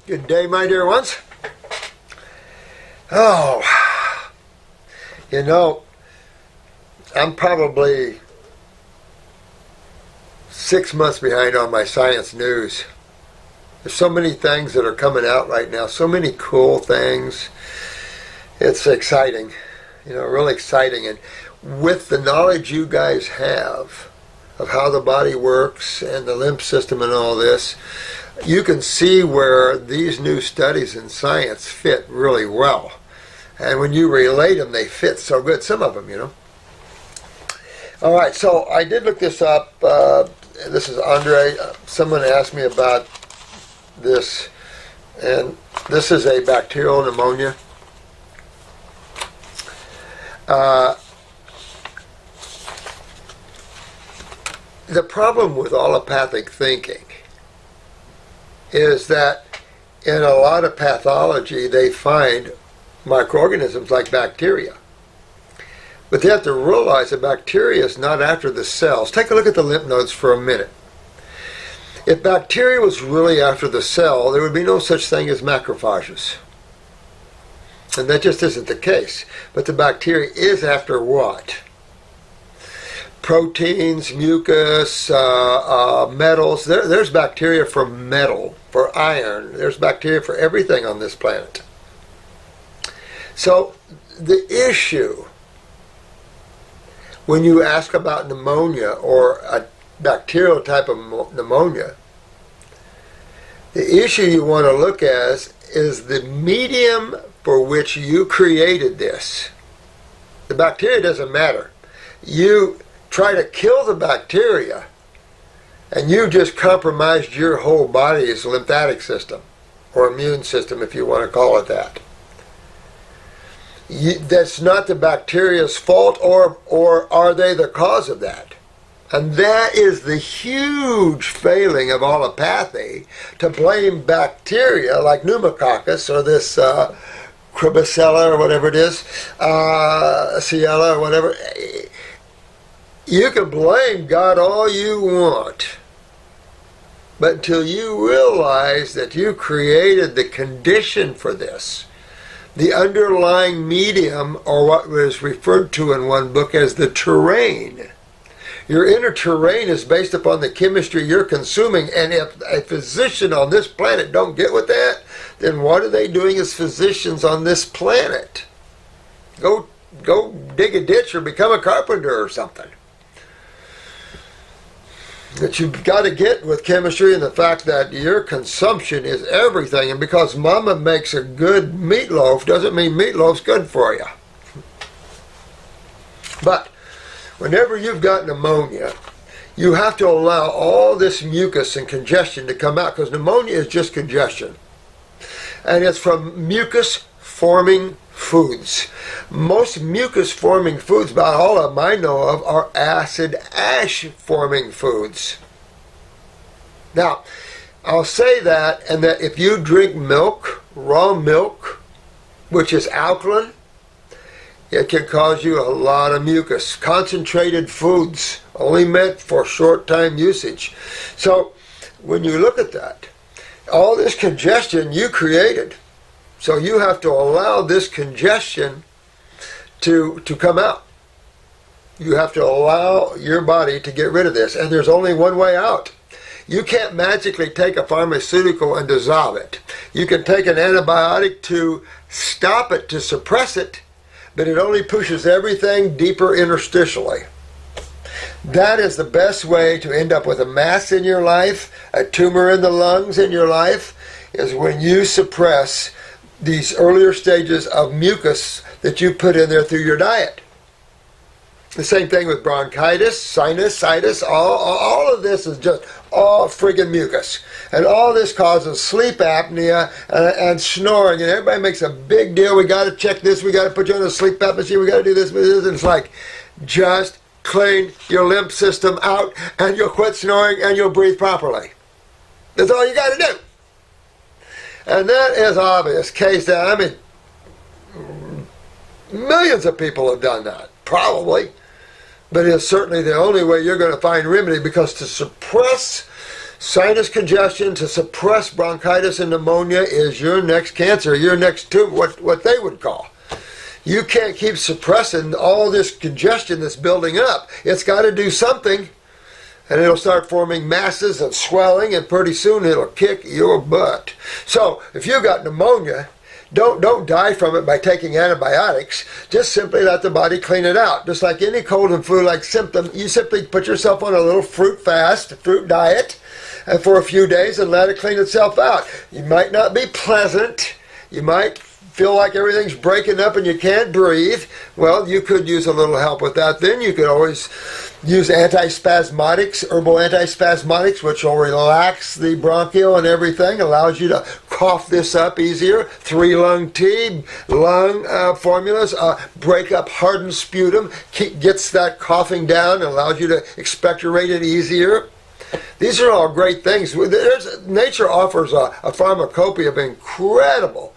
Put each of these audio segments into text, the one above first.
Good day, my dear ones. Oh, I'm probably 6 months behind on my science news. There's so many things that are coming out right now, so many cool things. It's exciting, really exciting. And with the knowledge you guys have of how the body works and the lymph system and all this, you can see where these new studies in science fit really well. And when you relate them, they fit so good, some of them, All right, so I did look this up. This is Andrea. Someone asked me about this, and this is a bacterial pneumonia. The problem with allopathic thinking is that in a lot of pathology they find microorganisms like bacteria. But they have to realize that bacteria is not after the cells. Take a look at the lymph nodes for a minute. If bacteria was really after the cell, there would be no such thing as macrophages. And that just isn't the case. But the bacteria is after what? Proteins, mucus, metals. There's bacteria for metal, for iron. There's bacteria for everything on this planet. So the issue when you ask about pneumonia or a bacterial type of pneumonia, the issue you want to look at is the medium for which you created this. The bacteria doesn't matter. You try to kill the bacteria and you just compromised your whole body's lymphatic system or immune system, if you want to call it that. That's not the bacteria's fault, or are they the cause of that? And that is the huge failing of allopathy, to blame bacteria like pneumococcus or this Klebsiella or whatever it is, Ciella or whatever. You can blame God all you want, but until you realize that you created the condition for this, the underlying medium, or what was referred to in one book as the terrain. Your inner terrain is based upon the chemistry you're consuming, and if a physician on this planet don't get with that, then what are they doing as physicians on this planet? Go dig a ditch or become a carpenter or something. That you've got to get with chemistry and the fact that your consumption is everything. And because mama makes a good meatloaf doesn't mean meatloaf's good for you. But whenever you've got pneumonia, you have to allow all this mucus and congestion to come out, because pneumonia is just congestion. And it's from mucus-forming foods. Most mucus-forming foods, about all of them I know of, are acid-ash-forming foods. Now, I'll say that, and that if you drink milk, raw milk, which is alkaline, it can cause you a lot of mucus. Concentrated foods, only meant for short-time usage. So, when you look at that, all this congestion you created. So you have to allow this congestion to come out. You have to allow your body to get rid of this. And there's only one way out. You can't magically take a pharmaceutical and dissolve it. You can take an antibiotic to stop it, to suppress it, but it only pushes everything deeper interstitially. That is the best way to end up with a mass in your life, a tumor in the lungs in your life, is when you suppress these earlier stages of mucus that you put in there through your diet. The same thing with bronchitis, sinusitis, all of this is just all friggin' mucus. And all this causes sleep apnea and snoring, and everybody makes a big deal. We got to check this, we got to put you on a sleep apnea machine, we got to do this, and it's like, just clean your lymph system out and you'll quit snoring and you'll breathe properly. That's all you got to do. And that is obvious. Case that, millions of people have done that, probably. But it's certainly the only way you're going to find remedy, because to suppress Sinus congestion to suppress bronchitis and pneumonia is your next cancer, your next tumor, what they would call. You can't keep suppressing all this congestion that's building up. It's got to do something, and it'll start forming masses of swelling, and pretty soon it'll kick your butt. So if you've got pneumonia, don't die from it by taking antibiotics. Just simply let the body clean it out. Just like any cold and flu-like symptom, you simply put yourself on a little fruit fast, fruit diet, and for a few days and let it clean itself out. You might not be pleasant. You might feel like everything's breaking up and you can't breathe. Well, you could use a little help with that. Then you could always use antispasmodics, herbal antispasmodics, which will relax the bronchial and everything, allows you to cough this up easier. 3-lung tea, lung formulas, break up hardened sputum, gets that coughing down, and allows you to expectorate it easier. These are all great things. Nature offers a pharmacopoeia of incredible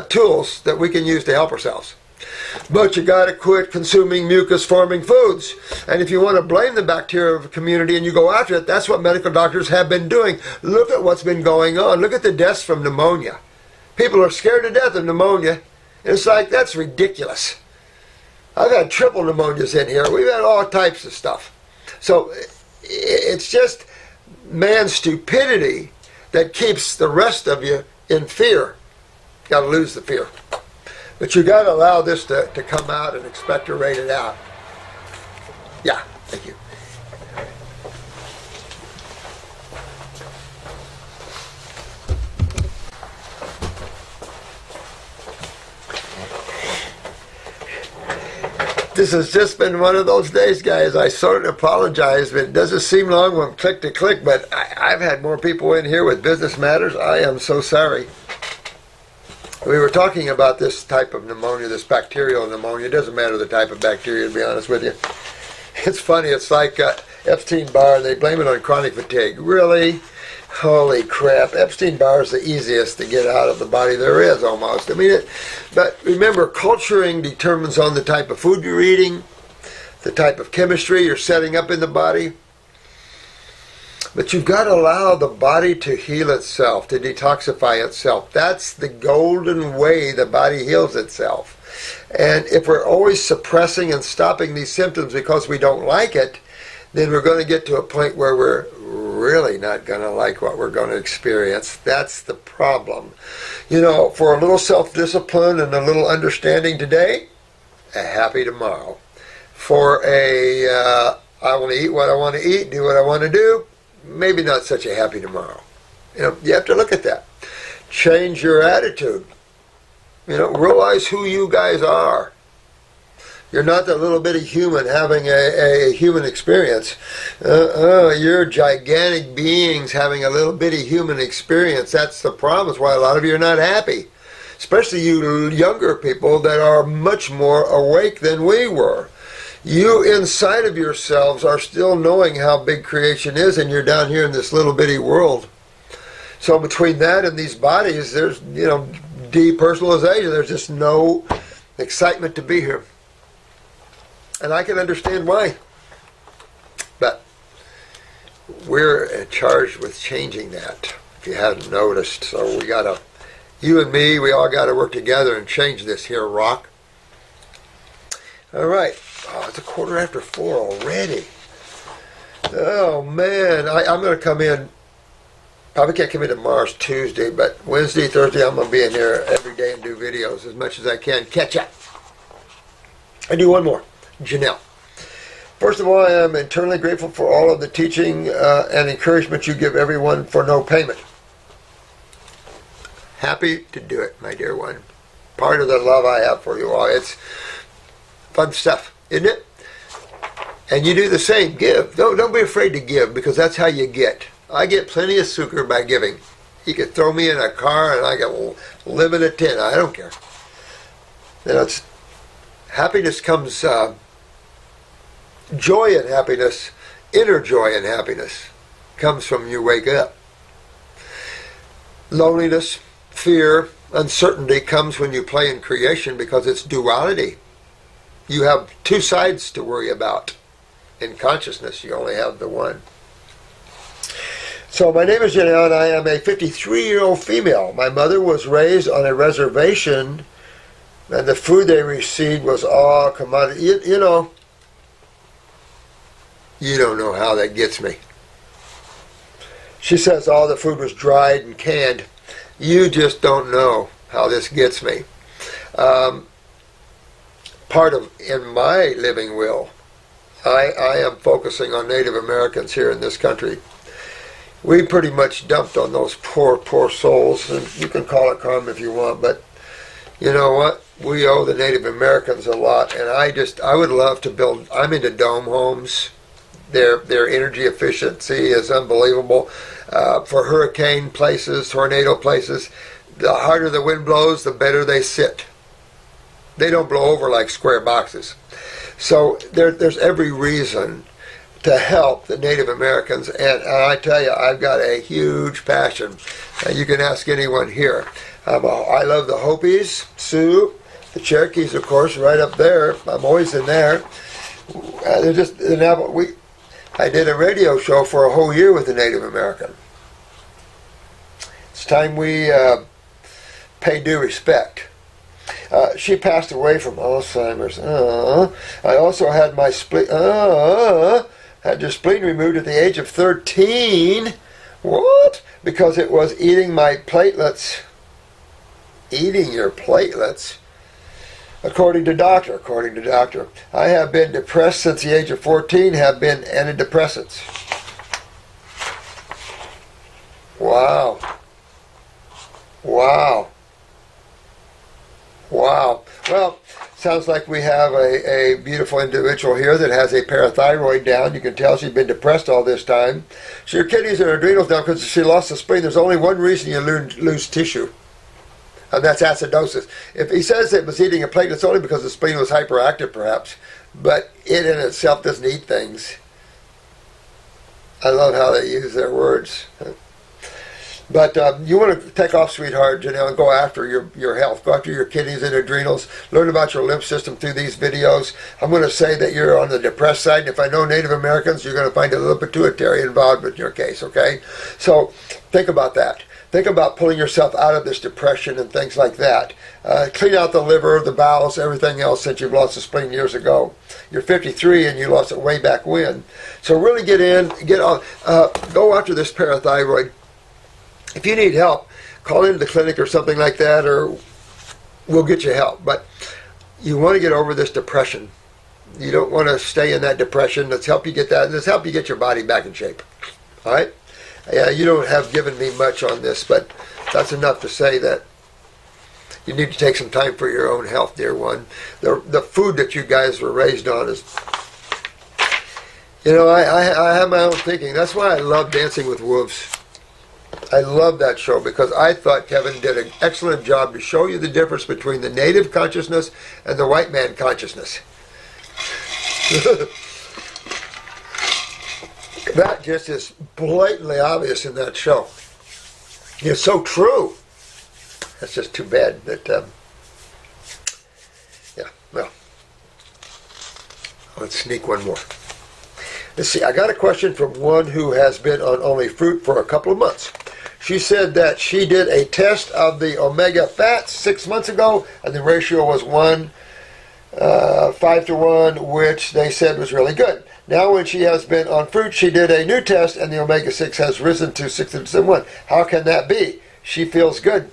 tools that we can use to help ourselves. But you got to quit consuming mucus-forming foods. And if you want to blame the bacteria of a community and you go after it, that's what medical doctors have been doing. Look at what's been going on. Look at the deaths from pneumonia. People are scared to death of pneumonia. And it's like, that's ridiculous. I've had triple pneumonias in here. We've had all types of stuff. So it's just man's stupidity that keeps the rest of you in fear. Got to lose the fear. But you got to allow this to come out and expectorate it out. Yeah, thank you. This has just been one of those days, guys. I sort of apologize, but it doesn't seem long from click to click, but I've had more people in here with business matters. I am so sorry. We were talking about this type of pneumonia, this bacterial pneumonia. It doesn't matter the type of bacteria, to be honest with you. It's funny. It's like Epstein-Barr. They blame it on chronic fatigue. Really? Holy crap. Epstein-Barr is the easiest to get out of the body there is, almost. I mean, but remember, culturing determines on the type of food you're eating, the type of chemistry you're setting up in the body. But you've got to allow the body to heal itself, to detoxify itself. That's the golden way the body heals itself. And if we're always suppressing and stopping these symptoms because we don't like it, then we're going to get to a point where we're really not going to like what we're going to experience. That's the problem. You know, for a little self-discipline and a little understanding today, a happy tomorrow. For I want to eat what I want to eat, do what I want to do, maybe not such a happy tomorrow. You know, you have to look at that. Change your attitude. You know, realize who you guys are. You're not that little bitty human having a human experience. You're gigantic beings having a little bitty human experience. That's the problem. That's why a lot of you are not happy. Especially you younger people that are much more awake than we were. You inside of yourselves are still knowing how big creation is, and you're down here in this little bitty world. So between that and these bodies, there's, you know, depersonalization. There's just no excitement to be here. And I can understand why. But we're charged with changing that, if you hadn't noticed. So we gotta, you and me, we all gotta work together and change this here, Rock. All right. Oh, it's 4:15 already. Oh, man. I'm going to come in. Probably can't come in tomorrow. It's Tuesday, but Wednesday, Thursday, I'm going to be in here every day and do videos as much as I can. Catch up. I do one more. Janelle. First of all, I am eternally grateful for all of the teaching and encouragement you give everyone for no payment. Happy to do it, my dear one. Part of the love I have for you all. It's fun stuff, isn't it? And you do the same. Give. Don't be afraid to give, because that's how you get. I get plenty of sucre by giving. You could throw me in a car and I can live in a tent. I don't care. You know, happiness comes, joy and happiness, inner joy and happiness comes from when you wake up. Loneliness, fear, uncertainty comes when you play in creation, because it's duality. You have two sides to worry about. In consciousness, you only have the one. So my name is Janelle and I am a 53-year-old female. My mother was raised on a reservation and the food they received was all commodity. You know, you don't know how that gets me. She says all the food was dried and canned. You just don't know how this gets me. Part of, in my living will, I am focusing on Native Americans here in this country. We pretty much dumped on those poor souls, and you can call it karma if you want, but you know what? We owe the Native Americans a lot, and I would love to build, I'm into dome homes. Their energy efficiency is unbelievable. For hurricane places, tornado places, the harder the wind blows, the better they sit. They don't blow over like square boxes. So there's every reason to help the Native Americans, and I tell you, I've got a huge passion. You can ask anyone here. I love the Hopis, Sioux, the Cherokees, of course, right up there. I'm always in there. I did a radio show for a whole year with a Native American. It's time we pay due respect. She passed away from Alzheimer's. I also had my spleen. Had your spleen removed at the age of 13. What? Because it was eating my platelets. Eating your platelets? According to doctor. I have been depressed since the age of 14, have been antidepressants. Wow. Well, sounds like we have a beautiful individual here that has a parathyroid down. You can tell she's been depressed all this time. So your kidneys and adrenals down because she lost the spleen. There's only one reason you lose tissue, and that's acidosis. If he says it was eating a platelet, it's only because the spleen was hyperactive perhaps, but it in itself doesn't eat things. I love how they use their words. But you want to take off, sweetheart, Janelle, and go after your health. Go after your kidneys and adrenals. Learn about your lymph system through these videos. I'm going to say that you're on the depressed side. And if I know Native Americans, you're going to find a little pituitary involved with your case, okay? So think about that. Think about pulling yourself out of this depression and things like that. Clean out the liver, the bowels, everything else since you've lost the spleen years ago. You're 53 and you lost it way back when. So really get on, go after this parathyroid. If you need help, call into the clinic or something like that, or we'll get you help. But you want to get over this depression. You don't want to stay in that depression. Let's help you get that. Let's help you get your body back in shape. All right? Yeah, you don't have given me much on this, but that's enough to say that you need to take some time for your own health, dear one. The food that you guys were raised on is, you know, I have my own thinking. That's why I love Dancing with Wolves. I love that show because I thought Kevin did an excellent job to show you the difference between the native consciousness and the white man consciousness. That just is blatantly obvious in that show. It's so true. That's just too bad that, yeah, well, let's sneak one more. Let's see, I got a question from one who has been on only fruit for a couple of months. She said that she did a test of the omega fats 6 months ago, and the ratio was 5 to 1, which they said was really good. Now when she has been on fruit, she did a new test, and the omega-6 has risen to 6 to 1. How can that be? She feels good.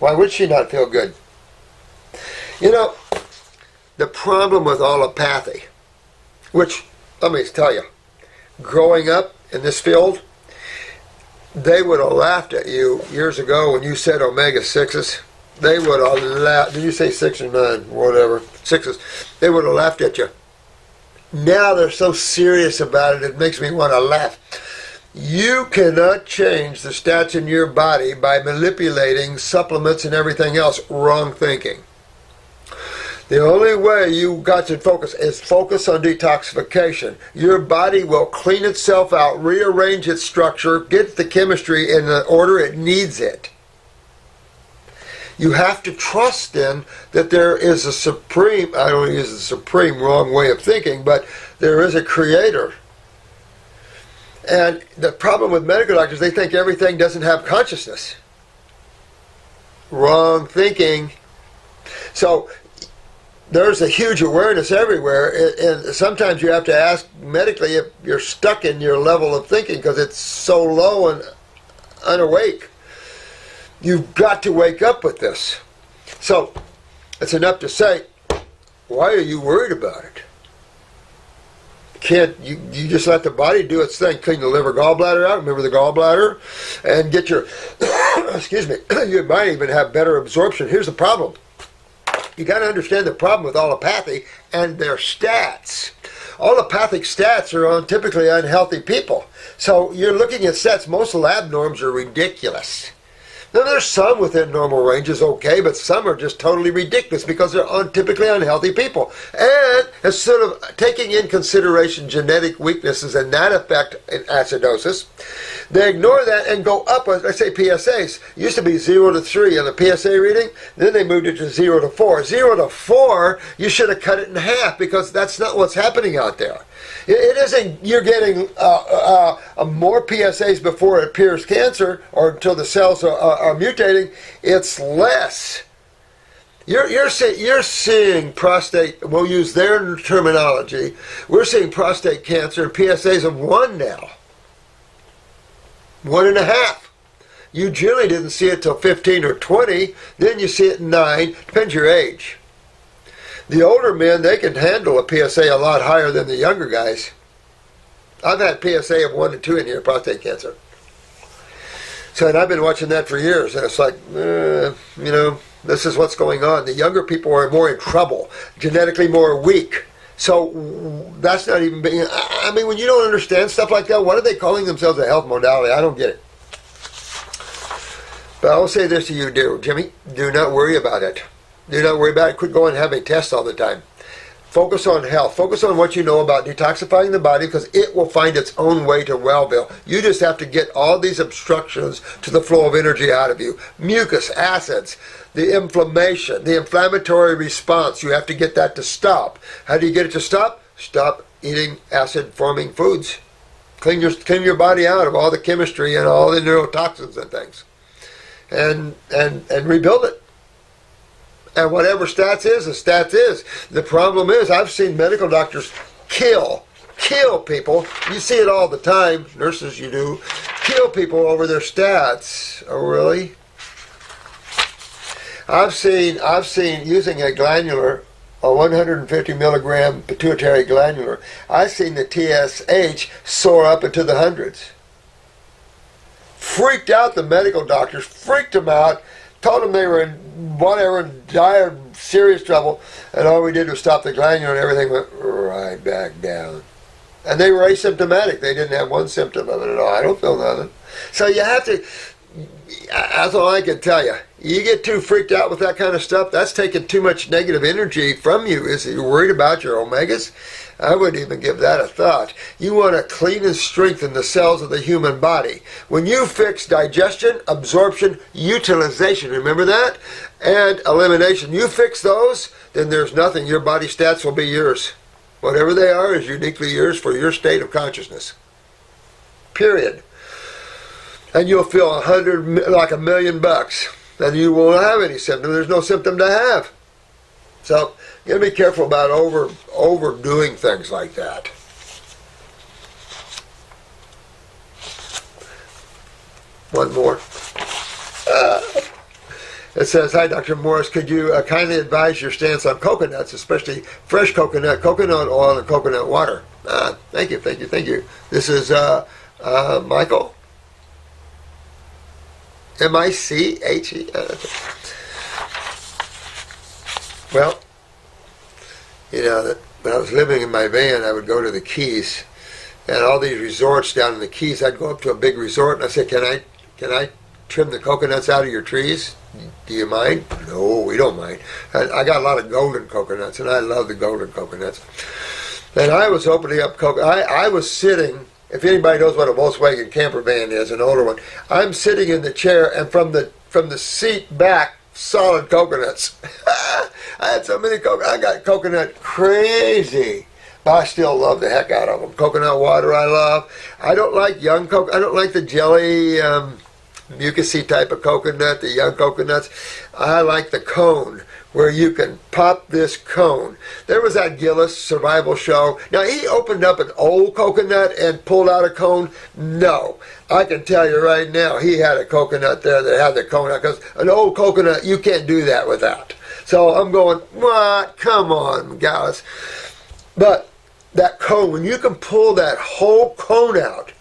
Why would she not feel good? You know, the problem with allopathy, which, let me tell you, growing up in this field, they would have laughed at you years ago when you said omega-6s. They would have laughed. Did you say 6 or 9? Whatever. 6s. They would have laughed at you. Now they're so serious about it, it makes me want to laugh. You cannot change the stats in your body by manipulating supplements and everything else. Wrong thinking. The only way you got to focus is focus on detoxification. Your body will clean itself out, rearrange its structure, get the chemistry in the order it needs it. You have to trust then that there is a supreme, I don't use the supreme wrong way of thinking, but there is a creator. And the problem with medical doctors, they think everything doesn't have consciousness. Wrong thinking. So there's a huge awareness everywhere, and sometimes you have to ask medically if you're stuck in your level of thinking because it's so low and unawake. You've got to wake up with this. So it's enough to say, why are you worried about it? You just let the body do its thing. Clean the liver gallbladder out, remember the gallbladder, and get your, excuse me, you might even have better absorption. Here's the problem. You got to understand the problem with allopathy and their stats. Allopathic stats are on typically unhealthy people. So you're looking at stats, most lab norms are ridiculous. Now there's some within normal ranges, okay, but some are just totally ridiculous because they're on typically unhealthy people. And instead of taking in consideration genetic weaknesses and that effect in acidosis, they ignore that and go up, let's say PSAs. It used to be 0 to 3 on the PSA reading, then they moved it to 0 to 4. 0 to 4, you should have cut it in half because that's not what's happening out there. It isn't you're getting more PSAs before it appears cancer or until the cells are mutating. It's less. You're seeing prostate, we'll use their terminology, we're seeing prostate cancer in PSAs of 1 now. 1.5. You generally didn't see it till 15 or 20, then you see it in 9, depends your age. The older men, they can handle a PSA a lot higher than the younger guys. I've had PSA of 1 to 2 in here, prostate cancer. So, and I've been watching that for years, and it's like, this is what's going on. The younger people are more in trouble, genetically more weak. So that's not even being, I mean, when you don't understand stuff like that, what are they calling themselves a health modality? I don't get it. But I will say this to you, dear Jimmy, do not worry about it. Do not worry about it. Quit going and having tests all the time. Focus on health. Focus on what you know about detoxifying the body because it will find its own way to Wellville. You just have to get all these obstructions to the flow of energy out of you. Mucus, acids, the inflammation, the inflammatory response. You have to get that to stop. How do you get it to stop? Stop eating acid-forming foods. Clean your body out of all the chemistry and all the neurotoxins and things. And rebuild it. And whatever stats is, the stats is. The problem is, I've seen medical doctors kill people. You see it all the time. Nurses, you do. Kill people over their stats. Oh, really? I've seen using a glandular, a 150 milligram pituitary glandular, I've seen the TSH soar up into the hundreds. Freaked out the medical doctors, freaked them out, told them they were in dire, serious trouble, and all we did was stop the glandular and everything went right back down. And they were asymptomatic. They didn't have one symptom of it at all. I don't feel nothing. So you have to, that's all I can tell you. You get too freaked out with that kind of stuff, that's taking too much negative energy from you. Is you're worried about your omegas? I wouldn't even give that a thought. You want to clean and strengthen the cells of the human body. When you fix digestion, absorption, utilization, remember that? And elimination, you fix those, then there's nothing. Your body stats will be yours. Whatever they are is uniquely yours for your state of consciousness. Period. And you'll feel like $1 million. And you won't have any symptom. There's no symptom to have. So you got to be careful about overdoing things like that. One more. It says, hi, Dr. Morris, could you kindly advise your stance on coconuts, especially fresh coconut oil, and coconut water? Thank you. This is Michael. M-I-C-H-E. Well, when I was living in my van, I would go to the Keys, and all these resorts down in the Keys, I'd go up to a big resort, and I said, can I trim the coconuts out of your trees? Do you mind? No, we don't mind. And I got a lot of golden coconuts, and I love the golden coconuts. And I was opening up I was sitting, if anybody knows what a Volkswagen camper van is, an older one, I'm sitting in the chair, and from the seat back, solid coconuts. I had so many coconuts. I got coconut crazy. But I still love the heck out of them. Coconut water I love. I don't like young coconut. I don't like the jelly, mucusy type of coconut, the young coconuts. I like the cone, where you can pop this cone. There was that Gillis survival show. Now, he opened up an old coconut and pulled out a cone. No. I can tell you right now, he had a coconut there that had the cone out, because an old coconut, you can't do that with that. So I'm going, what? Come on, guys. But that cone, when you can pull that whole cone out,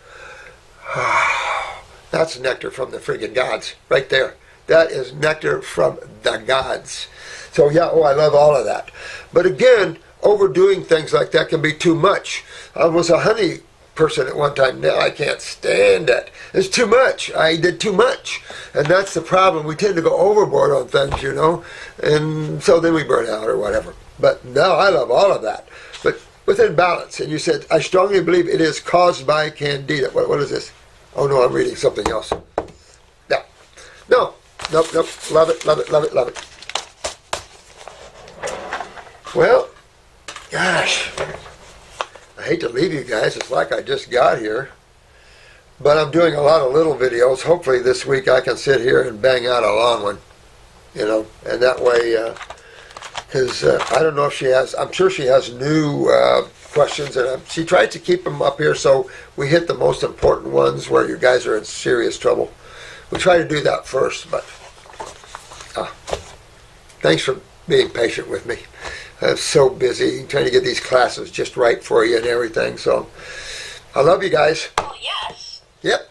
that's nectar from the friggin' gods right there. That is nectar from the gods. So yeah, I love all of that. But again, overdoing things like that can be too much. I was a honey person at one time. Now I can't stand it. It's too much. I did too much. And that's the problem. We tend to go overboard on things, and so then we burn out or whatever. But no, I love all of that. But within balance. And you said, I strongly believe it is caused by candida. What is this? Oh no, I'm reading something else. No. Nope. Love it. Well, gosh, I hate to leave you guys. It's like I just got here. But I'm doing a lot of little videos. Hopefully this week I can sit here and bang out a long one. And that way, because I don't know if she has, I'm sure she has new questions. And she tried to keep them up here so we hit the most important ones where you guys are in serious trouble. We try to do that first, but thanks for being patient with me. I'm so busy trying to get these classes just right for you and everything. So I love you guys. Oh, yes. Yep.